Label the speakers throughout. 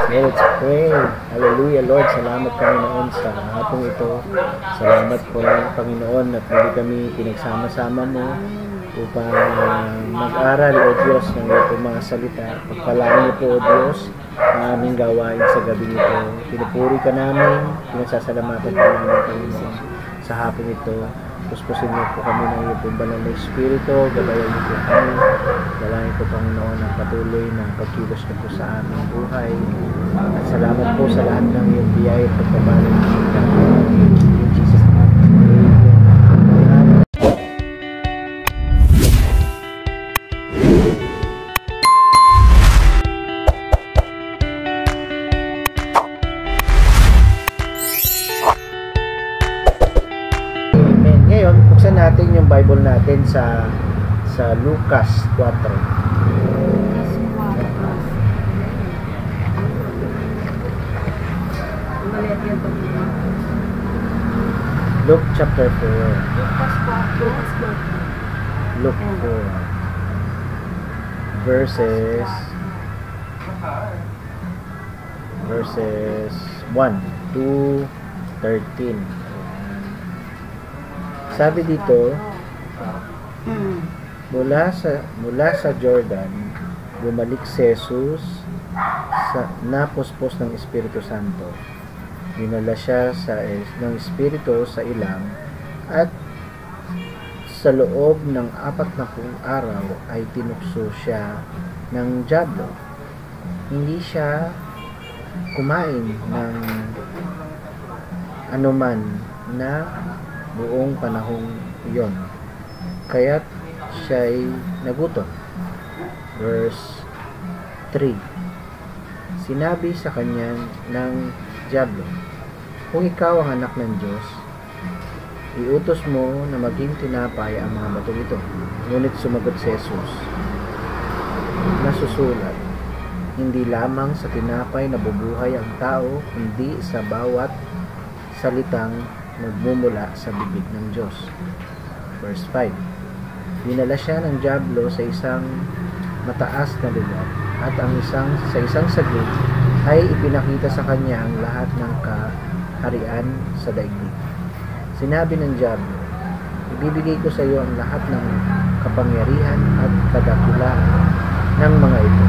Speaker 1: Okay, let's pray. Hallelujah, Lord. Salamat Panginoon sa hapong ito. Salamat po Panginoon at muli kami pinagsama-sama mo upang mag-aral o Diyos ng iyong mga salita. Pagpalaan niyo po o Diyos ang aming gawain sa gabi nito. Pinupuri ka namin, pinasasalamatan ka namin Panginoon sa hapong ito. Puspusin mo po kami ng iyong banal na Espiritu, gabayan niyo po kami. Dalangin po Panginoon ang patuloy na pagkilos na po sa aming buhay. At salamat po sa lahat ng iyong biyaya at pagpapalang in Jesus' name. Buksan natin yung Bible natin sa Lucas 4. Luke chapter 4. Luke 4. Verses 1 to 13. Sabi dito, mula sa Jordan, bumalik si Jesus sa napuspos ng Espiritu Santo. Dinala siya ng Espiritu sa ilang at sa loob ng 40 araw ay tinukso siya ng dyablo. Hindi siya kumain ng anuman na buong panahong iyon. Kaya't siya'y nagutom. Verse 3. Sinabi sa kanya ng dyablo, kung ikaw ang anak ng Diyos, iutos mo na maging tinapay ang mga batong ito. Ngunit sumagot si Jesus, nasusulat, hindi lamang sa tinapay nabubuhay ang tao, kundi sa bawat salitang nagmumula sa bibig ng Diyos. Verse 5. Dinala siya ng dyablo sa isang mataas na lugar at sa isang saglit ay ipinakita sa kanya ang lahat ng kaharian sa daigdig. Sinabi ng dyablo, ibibigay ko sa iyo ang lahat ng kapangyarihan at kadakilaan ng mga ito.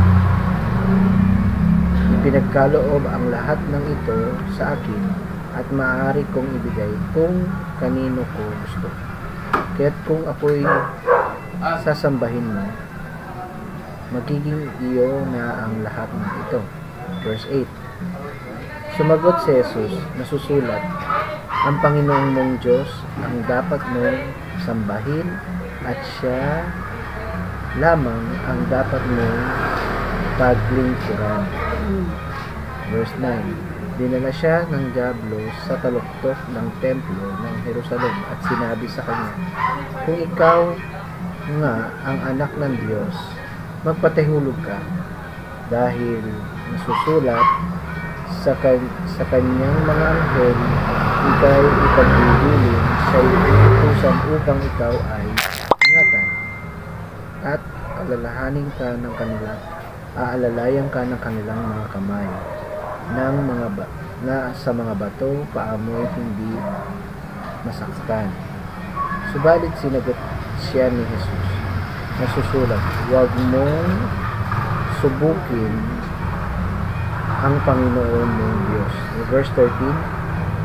Speaker 1: Ipinagkaloob ang lahat ng ito sa akin at maaari kong ibigay kung kanino ko gusto. Kaya't kung ako'y sasambahin mo, magiging iyo na ang lahat ng ito. Verse 8. Sumagot si Jesus, nasusulat, ang Panginoong mong Diyos ang dapat mong sambahin at siya lamang ang dapat mong paglingkuran. Verse 9. Dinala siya ng dyablo sa taluktok ng templo ng Jerusalem at sinabi sa kanya, kung ikaw nga ang anak ng Diyos, magpatahulog ka, dahil nasusulat sa kanyang mga anghel, ika'y ipagbibiling siya'y utusan upang ikaw ay ingatan at aalalayan ka ng kanilang mga kamay sa mga bato paamoy hindi masaktan. Subalit sinagot siya ni Jesus, nasusulat, huwag mong subukin ang Panginoon mong Diyos. Verse 13.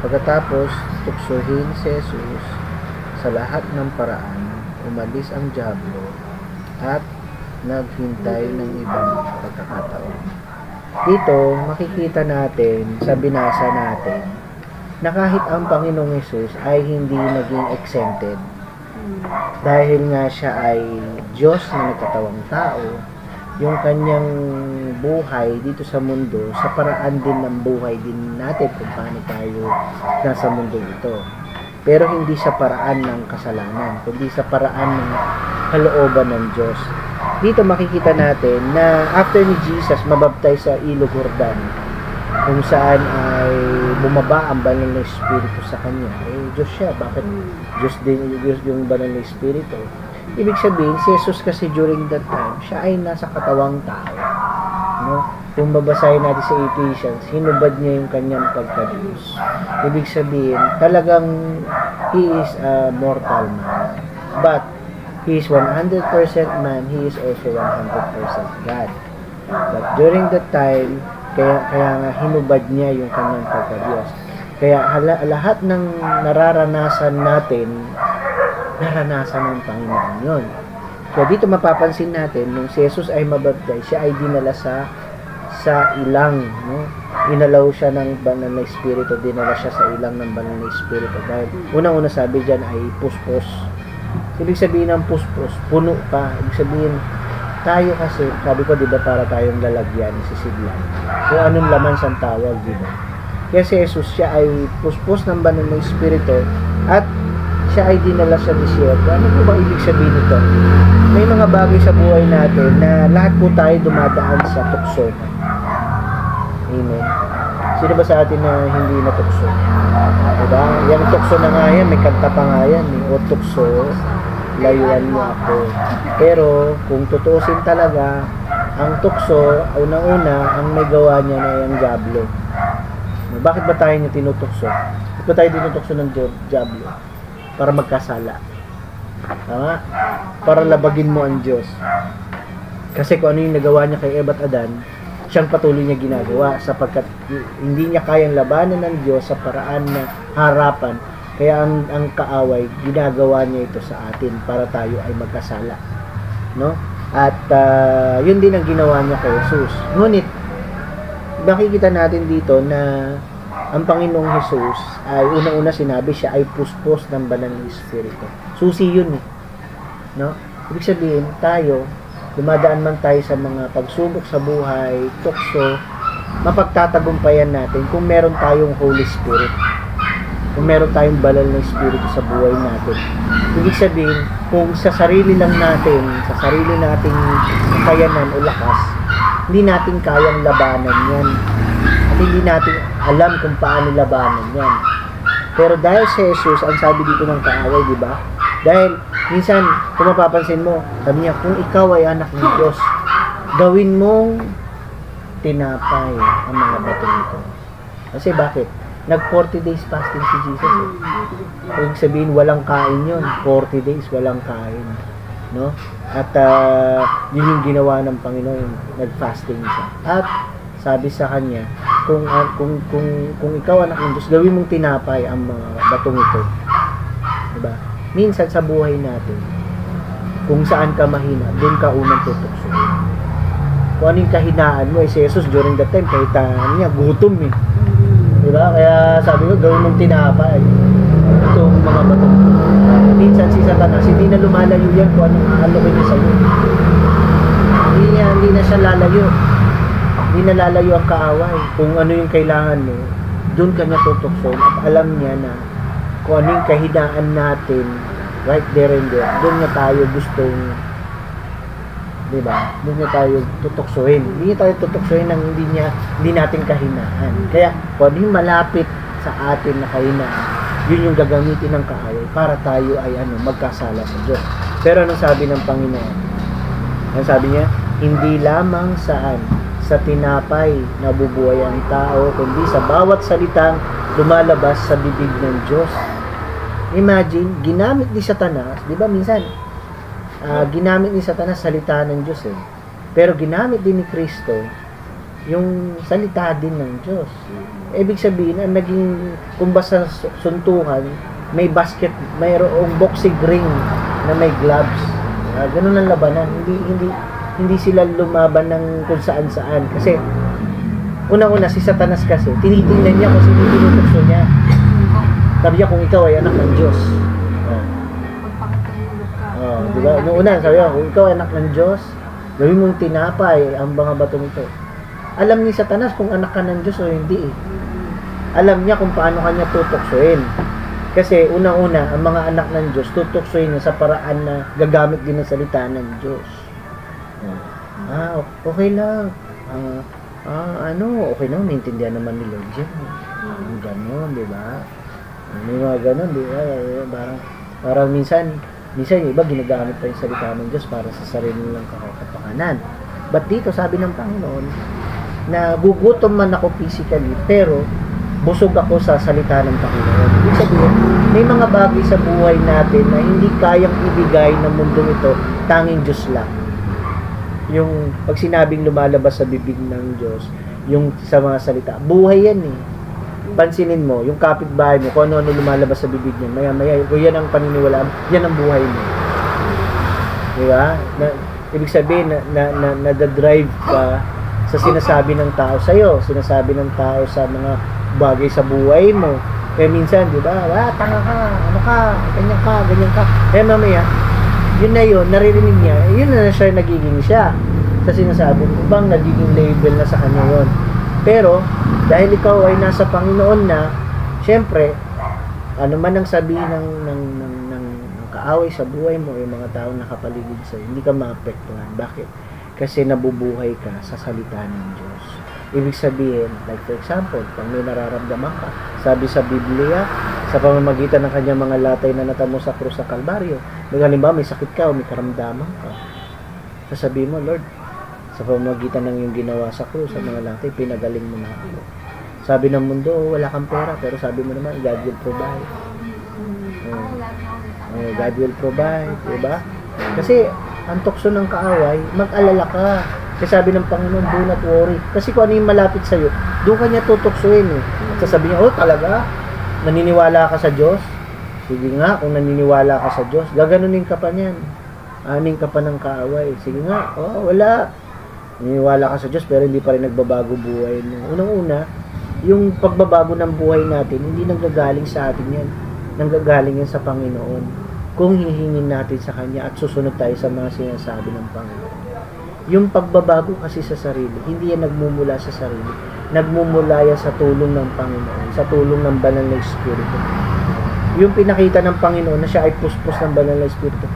Speaker 1: Pagkatapos tuksohin si Jesus sa lahat ng paraan, umalis ang dyablo at naghintay ng ibang pagkakataon. Dito, makikita natin sa binasa natin na kahit ang Panginoong Hesus ay hindi naging exempted. Dahil nga siya ay Diyos na nagkatawang tao, yung kanyang buhay dito sa mundo, sa paraan din ng buhay din natin kung paano tayo nasa mundo ito. Pero hindi sa paraan ng kasalanan, kundi sa paraan ng kalooban ng Diyos. Dito makikita natin na after ni Jesus mabaptize sa Ilog Jordan, kung saan ay bumaba ang banal na Espiritu sa kanya, Diyos siya. Bakit Diyos din yung banal na Espiritu? Ibig sabihin, si Jesus kasi during that time, siya ay nasa katawang tao. no? Kung babasahin natin sa Ephesians, hinubad niya yung kanyang pagka-Diyos. Ibig sabihin, talagang He is a mortal man. But, He is 100% man, He is also 100% God. But during that time, kaya nga hinubad niya yung kanyang pagka-Diyos. Kaya lahat ng nararanasan natin, naranasan ng Panginoon yun. Kaya dito mapapansin natin, nung si Jesus ay mabaptize, siya ay dinala sa ilang, no? Inalaw siya ng banal na espiritu, dinala siya sa ilang ng banal na espiritu. Dahil unang-una sabi dyan ay puspos. Ibig sabihin ng puspos, puno ka. Ibig sabihin, tayo kasi, sabi ko, di ba, para tayong lalagyan, sisiglan. Kung anong laman sa tawag, di ba? Kaya si Jesus, siya ay puspos ng banal na espiritu at siya ay dinala sa disyerto. Ano po ba ibig sabihin nito? May mga bagay sa buhay natin na lahat po tayo dumadaan sa tukso. Amen. Sino ba sa atin na hindi natukso? Diba? Yung tukso na nga yan, may kanta pa nga yan. O tukso, layuan mo ako. Pero, kung tutuusin talaga, ang tukso, unang-una, ang may gawa niya na yung diablo. Bakit ba tayo niya tinutukso? Bakit ba tayo tinutukso ng diablo? Para magkasala. Tama? Para labagin mo ang Diyos. Kasi kung ano yung nagawa niya kay Eva at Adan, siyang patuloy niya ginagawa sapagkat hindi niya kayang labanan ng Diyos sa paraan na harapan. Kaya ang kaaway, ginagawa niya ito sa atin para tayo ay magkasala. No? At yun din ang ginawa niya kay Jesus. Ngunit, makikita natin dito na ang Panginoong Jesus ay unang-una sinabi siya ay puspos ng banal na espiritu. Susi yun eh. No? Ibig sabihin, tayo, dumadaan man tayo sa mga pagsubok sa buhay, tukso, mapagtatagumpayan natin kung meron tayong Holy Spirit. Kung meron tayong banal na espiritu sa buhay natin. Ibig sabihin, kung sa sarili lang natin, sa sarili nating kakayanan o lakas, hindi natin kayang labanan yan. At hindi natin alam kung paano labanan yan. Pero dahil si Jesus, ang sabi dito ng kaaway, di ba? Dahil minsan, kung mapapansin mo, sabi niya, kung ikaw ay anak ng Diyos, gawin mong tinapay ang mga bato nito. Kasi bakit? Nag 40 days fasting si Jesus. Ibig sabihin, walang kain yun. 40 days, walang kain. No? At yun yung ginawa ng Panginoon, nag-fasting siya. At sabi sa kanya, kung ikaw anak ng Diyos, gawin mong tinapay ang mga batong ito. Diba? Minsan sa buhay natin, kung saan ka mahina, doon ka unang tutukso. Kung anong kahinaan mo, si Jesus during that time, kahit niya, gutom eh. Diba? Kaya sabi ko, gawin mong tinapay itong mga batong. Minsan si Satanas, hindi na lumalayo yan kung anong aalokin niya sa iyo. Hindi na siya lalayo. Hindi na lalayo ang kaaway. Kung ano yung kailangan mo, doon ka niya tutukson at alam niya na kung ano yung kahinaan natin right there and there, doon niya tayo gustong, diba? Doon niya tayo tutuksohin. Hindi niya tayo tutuksohin ng hindi natin kahinaan. Kaya kung ano yung malapit sa atin na kahinaan, yun yung gagamitin ng kaaway para tayo ay magkasala sa Diyos. Pero anong sabi ng Panginoon? Anong sabi niya? Hindi lamang sa tinapay na bubuhay ang tao, kundi sa bawat salitang lumalabas sa bibig ng Diyos. Imagine, ginamit ni Satanas, di ba minsan, ginamit ni Satanas salita ng Diyos eh. Pero ginamit din ni Kristo yung salita din ng Diyos. Ibig sabihin, ang naging, kung ba sa suntukan, may mayroong boxing ring na may gloves. Ganun ang labanan. Hindi sila lumaban ng kung saan-saan. Kasi, unang-una, si Satanas kasi, tinitingnan niya kung sino tinutukso niya. Sabi niya, kung ikaw ay anak ng Diyos. Diba? Noong una, sabi niya, kung ikaw ay anak ng Diyos, gawin mong tinapay ang mga batong ito. Alam ni Satanas kung anak ka ng Diyos o hindi eh. Alam niya kung paano kanya tutuksoin. Kasi unang-una, ang mga anak ng Diyos, tutuksoin niya sa paraan na gagamit din ng salita ng Diyos. Okay lang. Okay lang, maintindihan naman ni Lord yan. Ganon, di ba? May mga ganon, di ba? Parang minsan yung iba ginagamit pa yung salita ng Diyos para sa sarili nilang kapakanan. But dito, sabi ng Panginoon, na gugutom man ako physically, pero busog ako sa salita ng Panginoon. Ibig sabihin, may mga bagay sa buhay natin na hindi kayang ibigay ng mundong ito, tanging Diyos lang. Yung pag sinabing lumalabas sa bibig ng Diyos, yung sa mga salita, buhay yan eh. Pansinin mo, yung kapitbahay mo, kung ano lumalabas sa bibig niya, maya-maya, kung yan ang paniniwalaan, yan ang buhay mo. Diba? Ibig sabihin, nadadrive ka sa sinasabi ng tao sa'yo, sinasabi ng tao sa mga bagay sa buhay mo. Eh minsan, di ba? Tanga ka, ano ka, ganyan ka, ganyan ka. Eh mamaya, yun na yun, naririnig niya, yun na siya nagiging siya. Sa sinasabi mo, bang nagiging label na sa kanya yun. Pero, dahil ikaw ay nasa Panginoon na, syempre, ano man ang sabihin ng kaaway sa buhay mo, yung mga taong nakapaligid sa'yo, hindi ka maapektuhan. Bakit? Kasi nabubuhay ka sa salita ng Diyos. Ibig sabihin, like for example, pag may nararamdaman ka, sabi sa Biblia, sa pamamagitan ng kanyang mga latay na natamo sa krus sa Kalbaryo, halimbawa may sakit ka o may karamdaman ka, sasabihin mo, Lord, sa pamamagitan ng yung ginawa sa krus, sa mga latay, pinagaling mo na ako. Sabi ng mundo, wala kang pera, pero sabi mo naman, God will provide. God will provide, diba? Kasi, ang tukso ng kaaway, mag-alala ka. Kasi sabi ng Panginoon, do not worry. Kasi kung ano yung malapit sa'yo, doon ka niya tutuksuin eh. At sasabihin niya, talaga? Naniniwala ka sa Diyos? Sige nga, kung naniniwala ka sa Diyos, gaganunin ka pa niyan. Aning ka pa ng kaaway. Sige nga, wala. Naniniwala ka sa Diyos, pero hindi pa rin nagbabago buhay mo. Unang-una, yung pagbabago ng buhay natin, hindi nanggagaling sa atin yan. Nanggagaling yan sa Panginoon. Kung hihingin natin sa Kanya at susunod tayo sa mga sinasabi ng Panginoon. Yung pagbabago kasi sa sarili, hindi yan nagmumula sa sarili. Nagmumula yan sa tulong ng Panginoon, sa tulong ng Banal na Espiritu. Yung pinakita ng Panginoon na siya ay puspos ng Banal na Espiritu,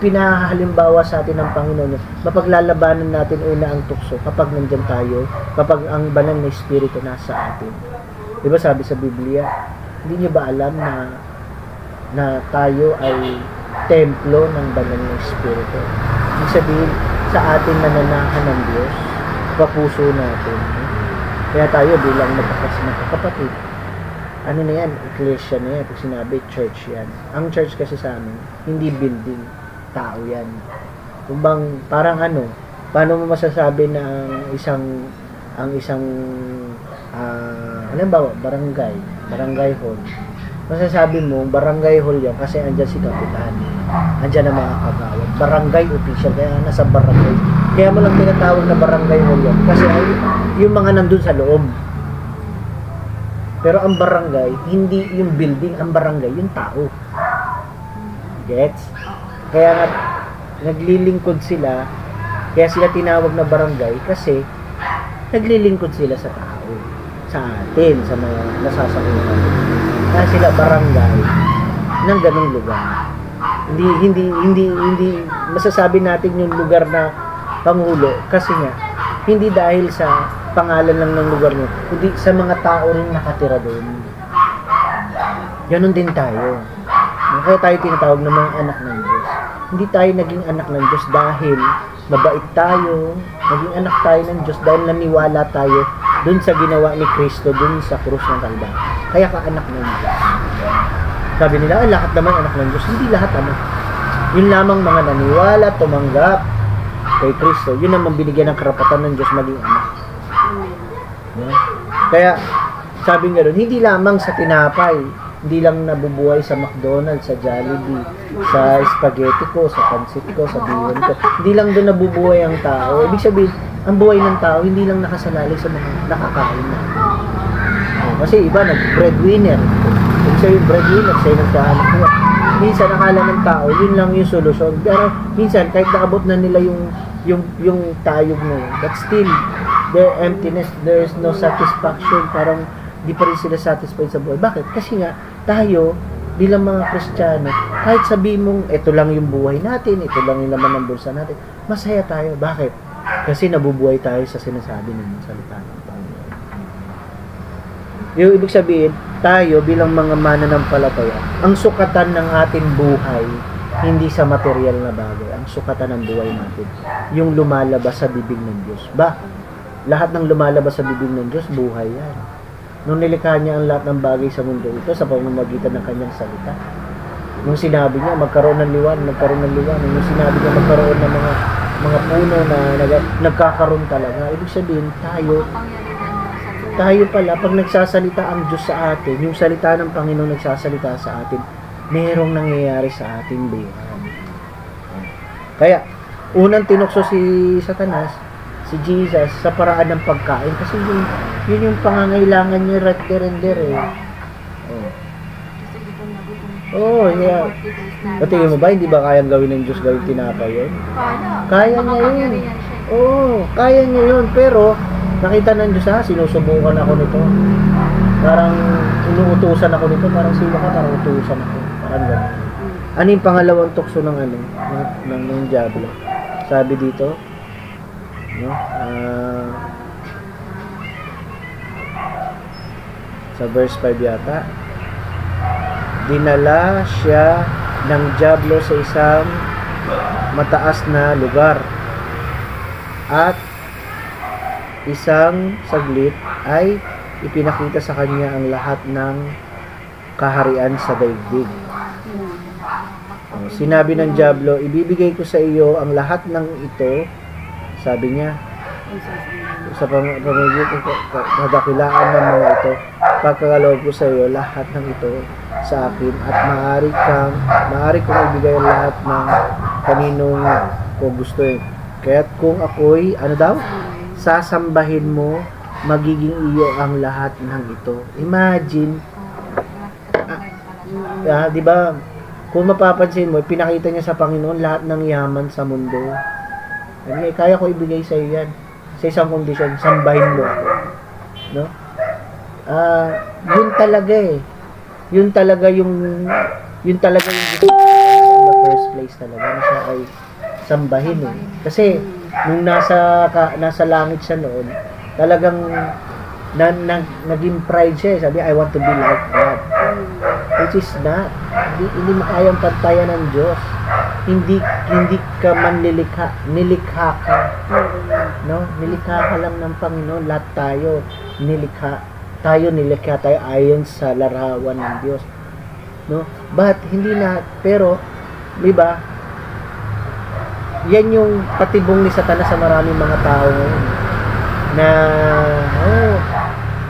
Speaker 1: pinahalimbawa sa atin ng Panginoon, mapaglalabanan natin una ang tukso kapag nandyan tayo, kapag ang Banal na Espiritu nasa atin. Diba sabi sa Biblia, hindi niyo ba alam na tayo ay templo ng Banal na Espiritu? Ibig sabihin, sa atin nananahan ng Diyos, kapuso natin. Kaya tayo bilang magkakapatid, ano na yan, iglesia na yan, pag sinabi, church yan. Ang church kasi sa amin, hindi building, tao yan. Kung bang, parang paano mo masasabi na ang isang halimbawa, barangay hall, masasabi mo, barangay hall yan kasi andyan si kapitan, andyan ang mga kagawad, barangay official, kaya nasa barangay, kaya mo lang tinatawag na barangay hall yan kasi ay yung mga nandun sa loob. Pero ang barangay, hindi yung building, ang barangay, yung tao. Gets? Kaya nga, naglilingkod sila, kaya sila tinawag na barangay kasi naglilingkod sila sa tao, sa atin, sa mga nasasakupan. Kaya sila barangay ng ganung lugar. Hindi masasabi natin yung lugar na pangulo kasi nga hindi dahil sa pangalan lang ng lugar nyo, kundi sa mga tao rin nakatira doon. Ganon din tayo. Kaya tayo tinatawag ng mga anak ng Diyos. Hindi tayo naging anak ng Diyos dahil mabait tayo, naging anak tayo ng Diyos dahil naniwala tayo dun sa ginawa ni Kristo dun sa krus ng Kalbaryo. Kaya ka anak ng Diyos. Sabi nila, lahat naman anak ng Diyos. Hindi lahat anak. Yun lamang mga naniwala, tumanggap kay Kristo. Yun naman binigyan ng karapatan ng Diyos maging anak. Kaya sabi nga doon, hindi lamang sa tinapay, hindi lang nabubuhay sa McDonald's, sa Jollibee, sa spaghetti ko, sa pansit ko, sa bihon ko. Hindi lang doon nabubuhay ang tao. Ibig sabihin, ang buhay ng tao hindi lang nakasalalay sa mga nakakain na. Kasi iba nag-breadwinner. Ibig sabihin, breadwinner, sa'yo nagkahanap mo. Minsan, akala ng tao, yun lang yung solusyon. Pero minsan, kahit nakabot na nila yung tayog mo, but still, their emptiness, there is no satisfaction. Parang di pa rin sila satisfied sa buhay. Bakit? Kasi nga, tayo, bilang mga Kristiyano, kahit sabihin mong, ito lang yung buhay natin, ito lang yung laman ng bulsa natin, masaya tayo. Bakit? Kasi nabubuhay tayo sa sinasabi ng salita ng Panginoon. Yung ibig sabihin, tayo bilang mga mananampalataya, ang sukatan ng ating buhay hindi sa material na bagay ang sukatan ng buhay natin. Yung lumalabas sa bibig ng Diyos. Lahat ng lumalabas sa bibig ng Diyos, buhay yan. Nung nilikha niya ang lahat ng bagay sa mundo ito sa pamamagitan ng kanyang salita. Nung sinabi niya, magkaroon ng liwanag. Nung sinabi niya, magkaroon ng mga puno na nagkakaroon talaga. Ibig sabihin, tayo pala, pag nagsasalita ang Diyos sa atin, yung salita ng Panginoon nagsasalita sa atin, merong nangyayari sa ating buhay. Kaya, unang tinukso si Satanas, si Jesus, sa paraan ng pagkain. Kasi yun yung pangangailangan niya right there and there eh. Yeah. Tingin mo ba, hindi ba kayang gawin ng Diyos gawin tinapay yun? Kaya niya yun. Kaya niya yun. Pero, nakita ng Diyos sinusubukan ako nito. Parang inuutusan ako nito. Parang sino ka, parang utusan ako. Parang gano'n. Ano yung pangalawang tukso ng ng Diablo? Sabi dito, no? Sa verse 5 yata, dinala siya ng Diablo sa isang mataas na lugar at isang saglit ay ipinakita sa kanya ang lahat ng kaharian sa daigdig. Sinabi ng Diablo, ibibigay ko sa iyo ang lahat ng ito, sabi niya, sa pamamagitan kadakilaan ng mga ito, pagkakaloob ko sa iyo lahat ng ito sa akin at maaari kong ibigay lahat ng kaninong ko gusto eh. Kaya't kung ako'y, sasambahin mo, magiging iyo ang lahat ng ito. Imagine, di ba, kung mapapansin mo, pinakita niya sa Panginoon lahat ng yaman sa mundo. Kaya ko ibigay sa iyo yan. Sa isang kondisyon, sambahin mo ako. No? Yun talaga eh. Yun talaga yung in the first place talaga na siya ay sambahin eh. Kasi nung nasa langit siya noon, talagang naging pride siya eh. Sabi, I want to be like God. Which is not. Hindi mo kayang pantayan ng Diyos. Hindi ka manlilikha. Nilikha ka. No? Nilikha ka lang ng Panginoon. Lahat tayo nilikha. Nilikha tayo ayon sa larawan ng Diyos. No? But hindi na, pero di ba? Yan yung patibong ni Satanas sa maraming mga tao ngayon. Na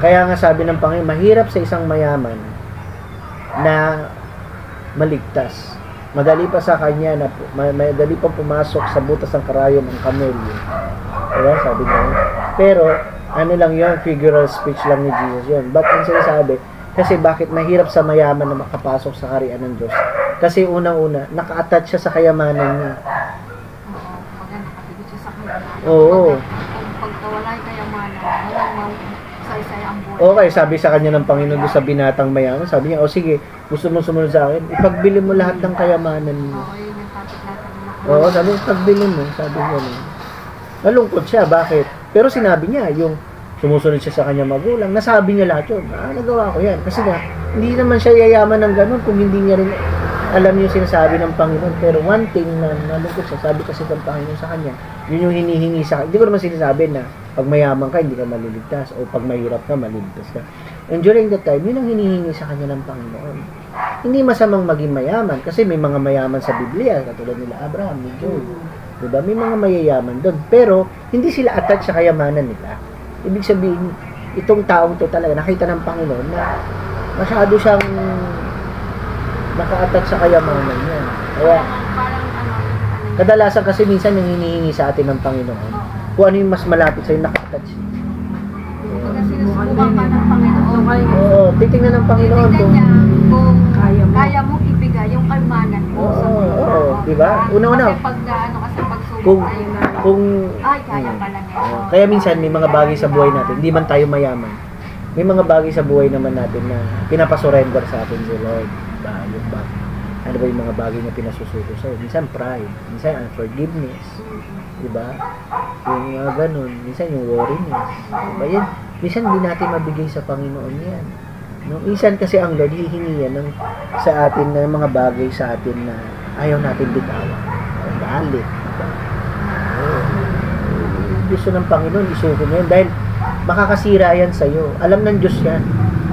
Speaker 1: kaya nga sabi ng Panginoon, mahirap sa isang mayaman na maligtas. Madali pa sa kanya na madali pa pumasok sa butas ng karayom ang kamelyo. Diba? Sabi niya. Pero ano lang yun, figure of speech lang ni Jesus yun. But ang sinasabi, kasi bakit mahirap sa mayaman na makapasok sa kaharian ng Diyos? Kasi unang-una, naka-attach siya sa kayamanan niya. Oo.
Speaker 2: Pagkawalay kayamanan, walang saysay ang buhay.
Speaker 1: Okay, sabi sa kanya ng Panginoon doon sa binatang mayaman, sabi niya, sige, gusto mo sumunod sa akin, ipagbili mo lahat ng kayamanan mo.
Speaker 2: Yun yung topic natin.
Speaker 1: Oo, sabi niya, pagbili mo, sabi niya. Nalungkot siya, bakit? Pero sinabi niya, yung sumusunod siya sa kanya magulang, nasabi niya lahat yun. Nagawa ko yan. Kasi nga, hindi naman siya yayaman ng ganun kung hindi niya rin alam yung sinasabi ng Panginoon. Pero one thing na nalungkot siya, sabi kasi ng Panginoon sa kanya, yun yung hinihingi sa kanya. Hindi ko naman sinasabi na pag mayaman ka, hindi ka maliligtas. O pag mahirap ka, maliligtas ka. And during that time, yun ang hinihingi sa kanya ng Panginoon. Hindi masamang maging mayaman. Kasi may mga mayaman sa Biblia, katulad nila Abraham, ni Job. Diba? May mga mayayaman doon. Pero, hindi sila attached sa kayamanan nila. Ibig sabihin, itong taong to talaga, nakita ng Panginoon na masyado siyang naka-attach sa kayamanan niya. Kaya, kadalasan kasi minsan yung hinihingi sa atin ng Panginoon, kung ano yung mas malapit sa'yo, naka-attach.
Speaker 2: Pagka sinusubukan ka ng Panginoon,
Speaker 1: Oo, titingnan ng Panginoon
Speaker 2: tignan niya kung kaya mong ibigay yung kayamanan mo sa mundo.
Speaker 1: Oo, diba? Una-una.
Speaker 2: Kasi pag pagsubok ay kaya pala nito.
Speaker 1: Kaya minsan may mga bagay sa buhay natin, hindi man tayo mayaman. May mga bagay sa buhay naman natin na pinapasurrender sa atin si Lord. Diba? Ano ba yung mga bagay na pinasusuko sa'yo? Minsan pride, minsan unforgiveness. Diba? Yung mga ganun. Minsan yung worriness. Diba yan? Minsan hindi natin mabigay sa Panginoon yan. No? Minsan kasi ang Lord hihingi yan sa atin na mga bagay sa atin na ayaw natin bitawan. Galit. Gusto ng Panginoon, isuko mo yan. Dahil makakasira yan sa'yo. Alam ng Diyos yan.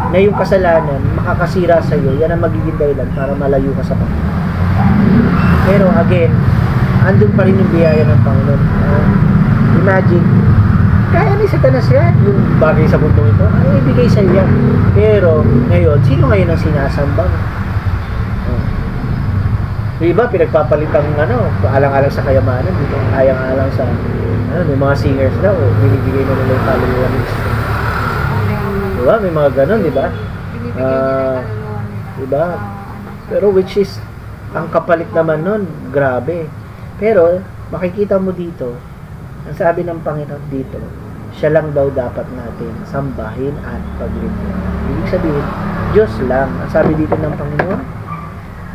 Speaker 1: Na yung kasalanan, makakasira sa'yo. Yan ang magiging dahilan para malayo ka sa Panginoon. Pero again, andun pa rin yung biyaya ng Panginoon. Imagine, kaya ni Satanas yan. Yung bagay sa mundo ito, ay ibigay sa'yo yan. Pero ngayon, sino ngayon ang sinasamba mo? Diba, pinagpapalitang alang-alang sa kayamanan, dito ayang-alang sa may mga singers daw, binibigay na nila yung kaluluwa nila. Diba, may mga ganon, diba? Diba? Pero which is, ang kapalit naman nun, grabe. Pero, makikita mo dito, ang sabi ng Panginoon dito, siya lang daw dapat natin sambahin at paglingkuran. Ibig sabihin, Diyos lang. Ang sabi dito ng Panginoon,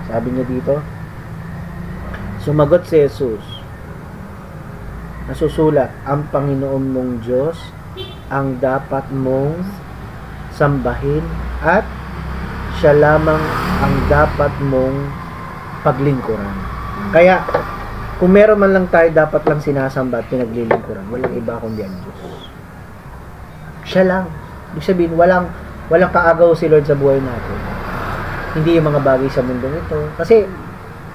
Speaker 1: sabi niya dito, sumagot si Jesus, nasusulat, ang Panginoon mong Diyos ang dapat mong sambahin at siya lamang ang dapat mong paglingkuran. Kaya, kung meron man lang tayo dapat lang sinasamba at pinaglilingkuran, walang iba kundi ang Diyos. Siya lang. Ibig sabihin, walang kaagaw si Lord sa buhay natin. Hindi yung mga bagay sa mundo ito. Kasi,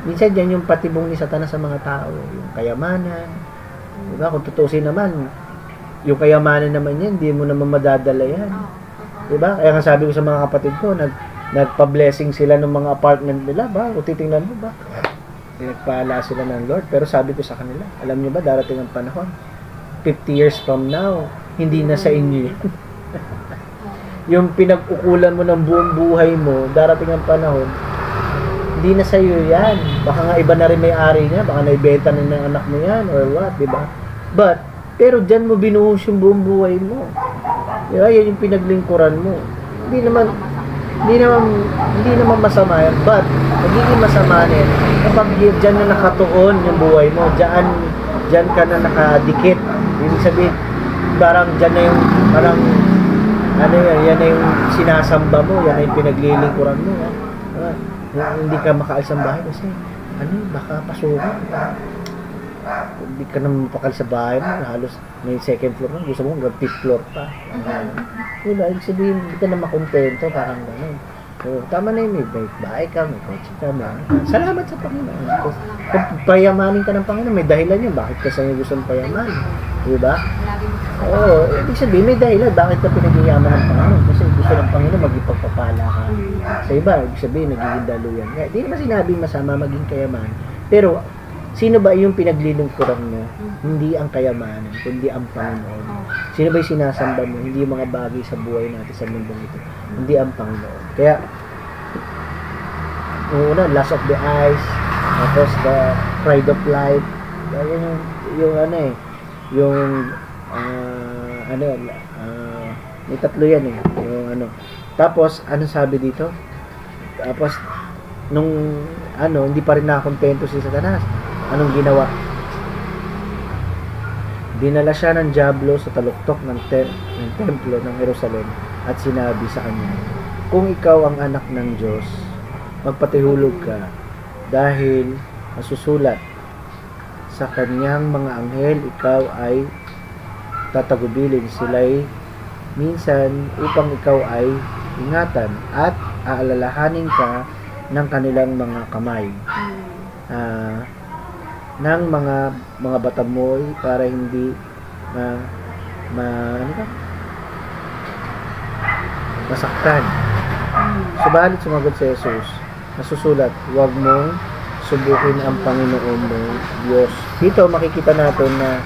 Speaker 1: minsan yan yung patibong ni Satanas sa mga tao. Yung kayamanan. Diba? Kung tutusin naman, yung kayamanan naman yan, hindi mo naman madadala yan. Diba? Kaya nga sabi ko sa mga kapatid ko, nagpa-blessing sila ng mga apartment nila. Ba? O titingnan mo ba? Nagpaala sila ng Lord. Pero sabi ko sa kanila, alam nyo ba, darating ang panahon, 50 years from now, hindi na sa inyo yan. Yung pinag-ukulan mo ng buong buhay mo, darating ang panahon, hindi na sa'yo yan. Baka nga iba na rin may-ari niya, baka naibenta na ng anak mo yan, or what, diba? Pero dyan mo binuhos yung buong buhay mo. Diba? Yan yung pinaglingkuran mo. Hindi naman masama yan, but magiging masama yan kapag dyan na nakatuon yung buhay mo, dyan ka na nakadikit. Ibig sabihin, parang dyan na yung, parang, yan na yung sinasamba mo, yan na yung pinaglilingkuran mo. Hindi ka makaalis ang bahay kasi baka pasukan. Hindi ka naman mapakaalis sa bahay mo, halos may second floor na, gusto mo hanggang 5th floor pa. Diba, ibig sabihin, hindi ka na makontento, parang gano'n. So, tama na yun, may bahay ka, may kotse ka, salamat sa Panginoon. Kung payamanin ka ng Panginoon, may dahilan yun, bakit ka sa'yo gusto ng payamanin? Diba? Oo, ibig sabihin, may dahilan, bakit ka pinagyayaman ng Panginoon? Kasi gusto ng Panginoon, magipagpapala ka sa iba, ibig sabihin, nagiging daluyan. Hindi naman sinabing masama maging kayaman, pero sino ba yung pinaglilingkuran mo? Hindi ang kayamanan, kundi ang Panginoon. Sino ba yung sinasamba mo? Hindi yung mga bagay sa buhay natin sa mundong ito. Hindi ang Panginoon. Kaya, una, lust of the eyes, tapos the pride of life, may tatlo yan eh. Tapos, ano sabi dito? Tapos, hindi pa rin nakakontento si Satanas. Anong ginawa? Dinala siya ng dyablo sa taluktok ng templo ng Jerusalem at sinabi sa kanya, kung ikaw ang anak ng Diyos, magpatihulog ka dahil masusulat sa kanyang mga anghel, ikaw ay tatagubilin sila'y minsan upang ikaw ay ingatan at aalalahanin ka ng kanilang mga kamay. Ng mga batamoy para hindi masaktan. Subalit sumagot si Jesus, nasusulat, huwag mong subukin ang Panginoon mong Diyos. Dito makikita natin na